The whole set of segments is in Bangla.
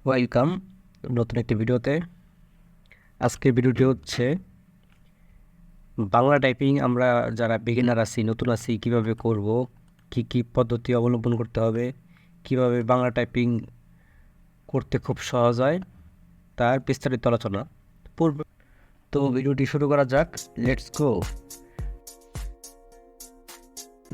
ওয়েলকাম নতুন একটি ভিডিওতে। আজকের ভিডিওটি হচ্ছে বাংলা টাইপিং আমরা যারা বিগিনার আছি, নতুন আছি, কিভাবে করব, কি কি পদ্ধতি অবলম্বন করতে হবে, কিভাবে বাংলা টাইপিং করতে খুব সহজ হয় তার বিস্তারিত আলোচনা পূর্বে। তো ভিডিওটি শুরু করা যাক, লেটস গো।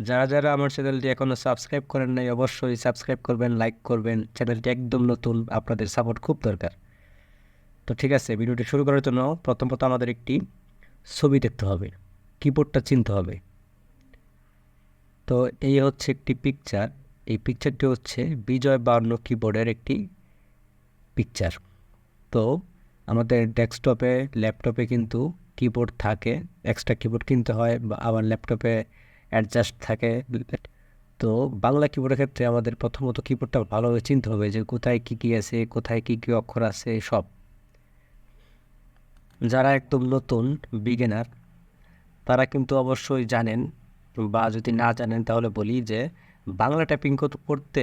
যারা যারা আমার চ্যানেলটি এখনও সাবস্ক্রাইব করেন নাই অবশ্যই সাবস্ক্রাইব করবেন, লাইক করবেন। চ্যানেলটি একদম নতুন, আপনাদের সাপোর্ট খুব দরকার। তো ঠিক আছে, ভিডিওটি শুরু করার জন্য প্রথমত আমাদের একটি ছবি দেখতে হবে, কিবোর্ডটা চিনতে হবে। তো এই হচ্ছে একটি পিকচার। এই পিকচারটি হচ্ছে বিজয় 52 কিবোর্ডের একটি পিকচার। তো আমাদের ডেস্কটপে, ল্যাপটপে কিন্তু কিবোর্ড থাকে, এক্সট্রা কিবোর্ড কিনতে হয়, বা আবার ল্যাপটপে অ্যাডজাস্ট থাকে। তো বাংলা কিবোর্ডের ক্ষেত্রে আমাদের প্রথমত কিবোর্ডটা ভালোভাবে চিনতে হবে যে কোথায় কী কী আছে, কোথায় কী কী অক্ষর আছে সব। যারা একদম নতুন বিগিনার তারা কিন্তু অবশ্যই জানেন, বা যদি না জানেন তাহলে বলি যে বাংলা টাইপিং করতে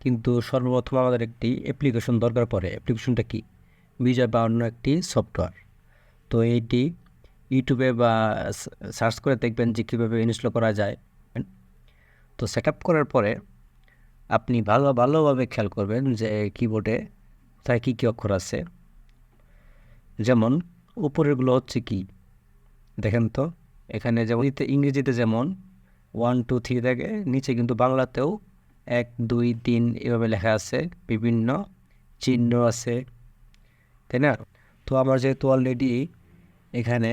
কিন্তু সর্বপ্রথম আমাদের একটি অ্যাপ্লিকেশন দরকার পড়ে। অ্যাপ্লিকেশনটা কি? বিজয় 52 একটি সফটওয়্যার। তো এইটি ইউটিউবে বা সার্চ করে দেখবেন যে কীভাবে ইনস্টল করা যায়। তো সেট আপ করার পরে আপনি ভালোভাবে খেয়াল করবেন যে কিবোর্ডে তাই কী কী অক্ষর আছে। যেমন উপরেরগুলো হচ্ছে কি দেখেন তো, এখানে যেমন ইংরেজিতে যেমন 1 2 3 থাকে, নিচে কিন্তু বাংলাতেও 1 2 3 এভাবে লেখা আছে, বিভিন্ন চিহ্ন আছে, তাই না? তো আমার যেহেতু অলরেডি এখানে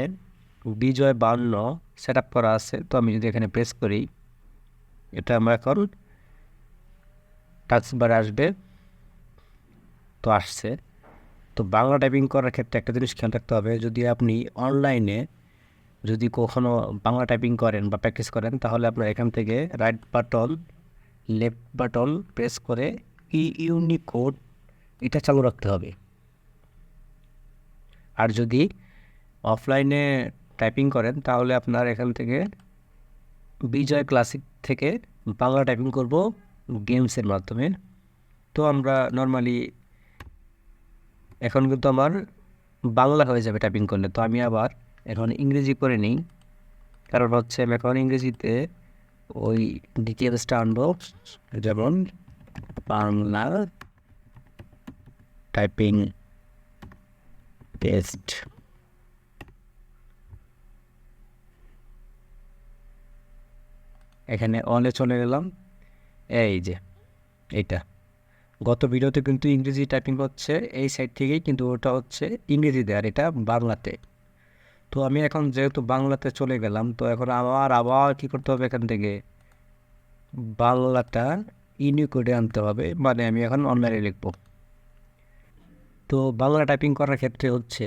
বিজয় 52 সেট আপ করা আছে, তো আমি যদি এখানে প্রেস করি, এটা আমার এখন টাচ বারে আসবে। তো আসছে। তো বাংলা টাইপিং করার ক্ষেত্রে একটা জিনিস খেয়াল রাখতে হবে, যদি আপনি অনলাইনে যদি কখনো বাংলা টাইপিং করেন বা প্র্যাকটিস করেন, তাহলে আপনার এখান থেকে right button, left button press করে ইউনিকোড এটা চালু রাখতে হবে। আর যদি অফলাইনে টাইপিং করেন তাহলে আপনার এখান থেকে বিজয় ক্লাসিক থেকে বাংলা টাইপিং করব গেমসের মাধ্যমে। তো আমরা নর্মালি এখন কিন্তু আমার বাংলা হয়ে যাবে টাইপিং করলে। তো আমি আবার এখন ইংরেজি করে নিই, কারণ হচ্ছে আমি এখন ইংরেজিতে ওই ডিটেলসটা আনবো। যেমন বাংলা টাইপিং টেস্ট, এখানে অলে চলে গেলাম। এই যে এইটা গত ভিডিওতে কিন্তু ইংরেজি টাইপিং হচ্ছে এই সাইড থেকেই, কিন্তু ওটা হচ্ছে ইংরেজিতে আর এটা বাংলাতে। তো আমি এখন যেহেতু বাংলাতে চলে গেলাম, তো এখন আবার কী করতে হবে, এখান থেকে বাংলাটা ইউনিকোডে আনতে হবে, মানে আমি এখন অনলাইনে লিখব। তো বাংলা টাইপিং করার ক্ষেত্রে হচ্ছে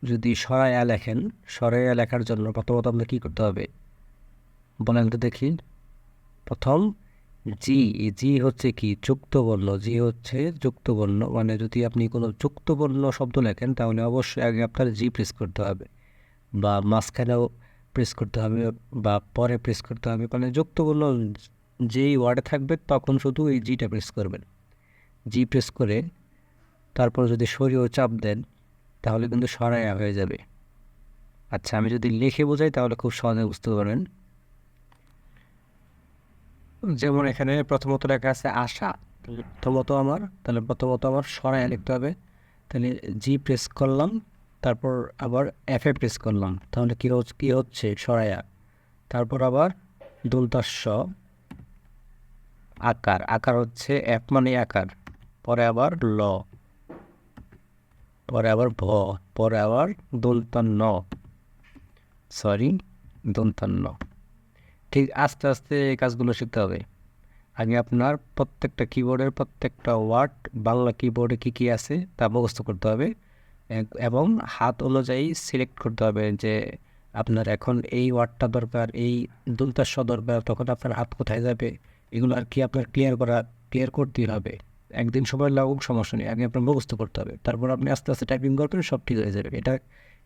যদি সরায়া লেখেন, সরায়া লেখার জন্য প্রথমত আপনার কী করতে হবে বলেন তো দেখি। প্রথম জি হচ্ছে কি? যুক্তবর্ণ। জি হচ্ছে যুক্তবর্ণ, মানে যদি আপনি কোনো যুক্তবর্ণ শব্দ লেখেন তাহলে অবশ্যই আগে আপনার জি প্রেস করতে হবে, বা মাঝখানেও প্রেস করতে হবে, বা পরে প্রেস করতে হবে। মানে যুক্তবর্ণ যেই ওয়ার্ডে থাকবে তখন শুধু এই জিটা প্রেস করবেন। জি প্রেস করে তারপর যদি সরিয়েও চাপ দেন তাহলে কিন্তু সরায়া হয়ে যাবে। আচ্ছা, আমি যদি লিখে বোঝাই তাহলে খুব সহজে বুঝতে পারবেন। যেমন এখানে প্রথমত লেখা আছে আশা, প্রথমত আমার সরায়া লিখতে হবে। তাহলে জি প্রেস করলাম, তারপর আবার এফ প্রেস করলাম, তাহলে কী হচ্ছে সরায়া। তারপর আবার দোলতাস্য আকার, আকার হচ্ছে এফ মানে আকার, পরে আবার ল, পরে আবার ভ, পরে আবার দোলতান্ন, দন্তান্ন। ঠিক আস্তে আস্তে এই কাজগুলো শিখতে হবে। আগে আপনার প্রত্যেকটা কিবোর্ডের প্রত্যেকটা ওয়ার্ড বাংলা কিবোর্ডে কী কী আছে তা মুখস্থ করতে হবে, এবং হাত অনুযায়ী সিলেক্ট করতে হবে যে আপনার এখন এই ওয়ার্ডটা দরকার, এই দন্তাস্ব দরকার, তখন আপনার হাত কোথায় যাবে, এগুলো আর কি আপনার ক্লিয়ার করতেই হবে। একদিন সময় লাগুক সমস্যা নেই, আগে আপনার মুখস্থ করতে হবে, তারপর আপনি আস্তে আস্তে টাইপিং করবেন, সব ঠিক হয়ে যাবে।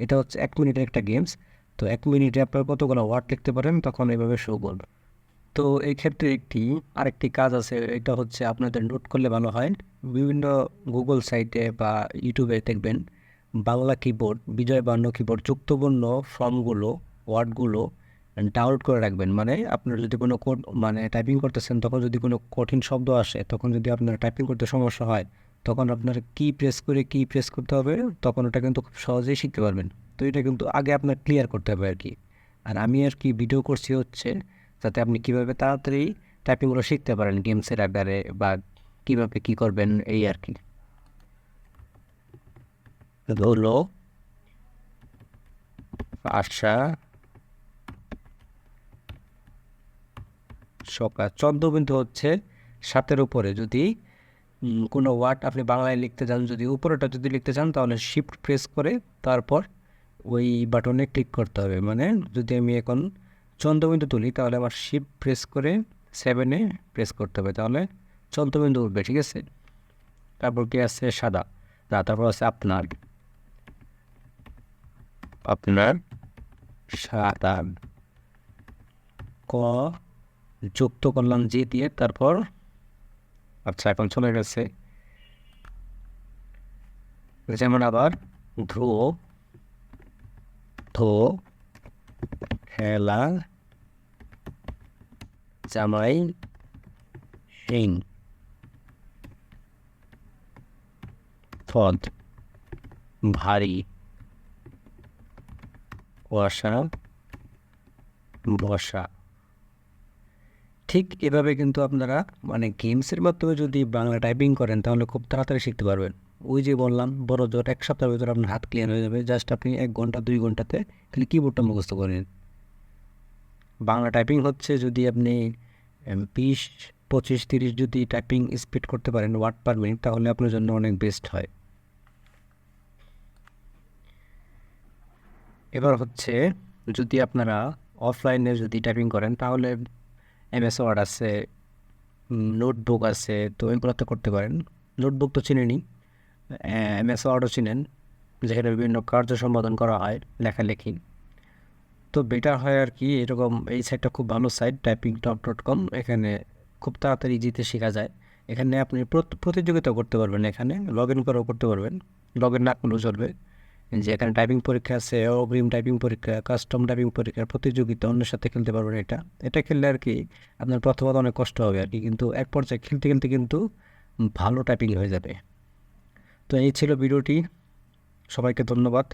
এটা হচ্ছে 1 মিনিটের একটা গেমস। তো 1 মিনিটে আপনার কতগুলো ওয়ার্ড লিখতে পারেন তখন এইভাবে শো করবে। তো এই ক্ষেত্রে আরেকটি কাজ আছে, এটা হচ্ছে আপনাদের নোট করলে ভালো হয়। বিভিন্ন গুগল সাইটে বা ইউটিউবে দেখবেন বাংলা কিবোর্ড, বিজয় বাংলা কিবোর্ড যুক্তবর্ণ ফর্মগুলো, ওয়ার্ডগুলো ডাউনলোড করে রাখবেন। মানে আপনার যদি কোনো কোড মানে টাইপিং করতেছেন, তখন যদি কোনো কঠিন শব্দ আসে, তখন যদি আপনার টাইপিং করতে সমস্যা হয়, তখন আপনার কি প্রেস করতে হবে, তখন ওটা কিন্তু খুব সহজেই শিখতে পারবেন। তো এটা কিন্তু আগে আপনার ক্লিয়ার করতে হবে আর কি। আর আমি আর কি ভিডিও করছি হচ্ছে যাতে আপনি কীভাবে তাড়াতাড়ি টাইপিংগুলো শিখতে পারেন গেমসের আকারে, বা কীভাবে কী করবেন এই আর কি। হলো আশা সকাল চন্দ্রবিন্দু হচ্ছে 7-এর উপরে। যদি কোনো ওয়ার্ড আপনি বাংলায় লিখতে চান, যদি উপরেটা যদি লিখতে চান, তাহলে শিফট প্রেস করে তারপর ওই বাটনে ক্লিক করতে হবে। মানে যদি আমি এখন চন্দ্রবিন্দু তুলি, তাহলে আমার শিফট প্রেস করে 7-এ প্রেস করতে হবে, তাহলে চন্দ্রবিন্দু উঠবে, ঠিক আছে। তারপর কি আছে সাদা, না তারপর আছে আপনার, আপনার সাদা ক যুক্ত করলাম জি দিয়ে, তারপর আচ্ছা এখন চলে গেছে। যেমন আবার ধো ধো খেলা জামাই সিং ফদ ভারী কুয়াশা বসা। ঠিক এভাবে কিন্তু আপনারা মানে গেমসের মাধ্যমে যদি বাংলা টাইপিং করেন, তাহলে খুব তাড়াতাড়ি শিখতে পারবেন। ওই যে বললাম, বড় জোর 1 সপ্তাহের ভিতরে আপনার হাত ক্লিয়ার হয়ে যাবে। জাস্ট আপনি 1 ঘন্টা 2 ঘন্টাতে খালি কিবোর্ডটা মুখস্থ করেন। বাংলা টাইপিং হচ্ছে যদি আপনি 20, 25, 30 যদি টাইপিং স্পিড করতে পারেন ওয়ার্ড পার মিনিট, তাহলে আপনার জন্য অনেক বেস্ট হয়। এবার হচ্ছে যদি আপনারা অফলাইনে যদি টাইপিং করেন, তাহলে এমএস ওয়ার্ড আছে, নোটবুক আছে, তো এগুলোতে করতে পারেন। নোটবুক তো চিনেনই, এমএস ওয়ার্ডও চিনেন, যেখানে বিভিন্ন কার্য সম্পাদন করা হয়, লেখালেখি। তো বেটার হয় আর কি এরকম। এই সাইটটা খুব ভালো সাইট, typingtop.com। এখানে খুব তাড়াতাড়ি ইজিতে শেখা যায়। এখানে আপনি প্রতিযোগিতা করতে পারবেন, এখানে লগ ইন করেও করতে পারবেন, লগ ইন না করলেও চলবে। যে এখানে টাইপিং পরীক্ষা আছে, অগ্রিম টাইপিং পরীক্ষা, কাস্টম টাইপিং পরীক্ষার প্রতিযোগিতা, অন্যের সাথে খেলতে পারবেন। এটা খেললে আর কি আপনার প্রথমত অনেক কষ্ট হবে আর কি, কিন্তু এক পর্যায়ে খেলতে খেলতে কিন্তু ভালো টাইপিং হয়ে যাবে। তো এই ছিল ভিডিওটি, সবাইকে ধন্যবাদ।